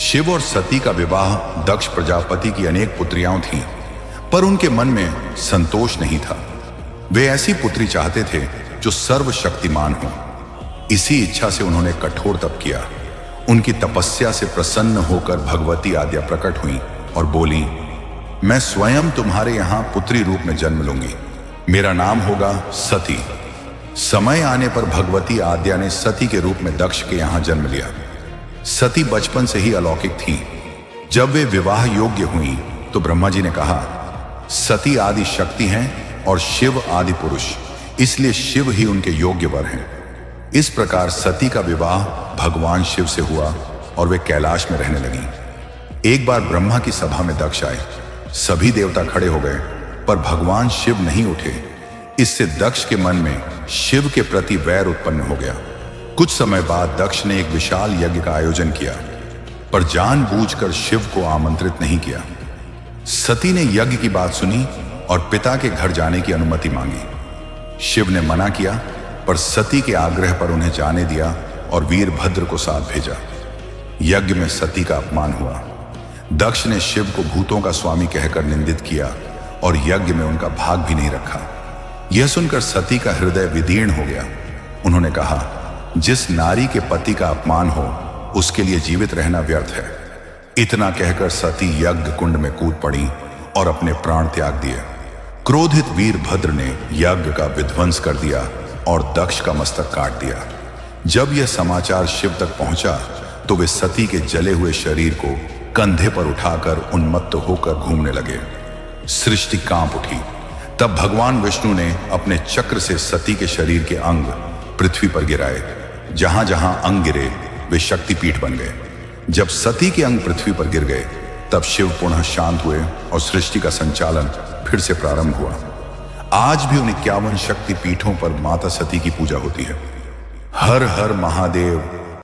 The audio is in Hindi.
शिव और सती का विवाह दक्ष प्रजापति की अनेक पुत्रियां थीं, पर उनके मन में संतोष नहीं था। वे ऐसी पुत्री चाहते थे जो सर्वशक्तिमान हो। इसी इच्छा से उन्होंने कठोर तप किया। उनकी तपस्या से प्रसन्न होकर भगवती आद्या प्रकट हुई और बोली, मैं स्वयं तुम्हारे यहां पुत्री रूप में जन्म लूंगी। मेरा नाम होगा सती। समय आने पर भगवती आद्या ने सती के रूप में दक्ष के यहां जन्म लिया। सती बचपन से ही अलौकिक थी। जब वे विवाह योग्य हुई तो ब्रह्मा जी ने कहा, सती आदि शक्ति हैं और शिव आदि पुरुष, इसलिए शिव ही उनके योग्य वर हैं। इस प्रकार सती का विवाह भगवान शिव से हुआ और वे कैलाश में रहने लगी। एक बार ब्रह्मा की सभा में दक्ष आए। सभी देवता खड़े हो गए, पर भगवान शिव नहीं उठे। इससे दक्ष के मन में शिव के प्रति वैर उत्पन्न हो गया। कुछ समय बाद दक्ष ने एक विशाल यज्ञ का आयोजन किया, पर जानबूझकर शिव को आमंत्रित नहीं किया। सती ने यज्ञ की बात सुनी और पिता के घर जाने की अनुमति मांगी। शिव ने मना किया, पर सती के आग्रह पर उन्हें जाने दिया और वीरभद्र को साथ भेजा। यज्ञ में सती का अपमान हुआ। दक्ष ने शिव को भूतों का स्वामी कहकर निंदित किया और यज्ञ में उनका भाग भी नहीं रखा। यह सुनकर सती का हृदय विदीर्ण हो गया। उन्होंने कहा, जिस नारी के पति का अपमान हो उसके लिए जीवित रहना व्यर्थ है। इतना कहकर सती यज्ञ कुंड में कूद पड़ी और अपने प्राण त्याग दिए। क्रोधित वीरभद्र ने यज्ञ का विध्वंस कर दिया और दक्ष का मस्तक काट दिया। जब यह समाचार शिव तक पहुंचा तो वे सती के जले हुए शरीर को कंधे पर उठाकर उन्मत्त होकर घूमने लगे। सृष्टि कांप उठी। तब भगवान विष्णु ने अपने चक्र से सती के शरीर के अंग पृथ्वी पर गिराए। जहां जहां अंग गिरे वे शक्तिपीठ बन गए। जब सती के अंग पृथ्वी पर गिर गए तब शिव पुनः शांत हुए और सृष्टि का संचालन फिर से प्रारंभ हुआ। आज भी उन 51 शक्ति पीठों पर माता सती की पूजा होती है। हर हर महादेव,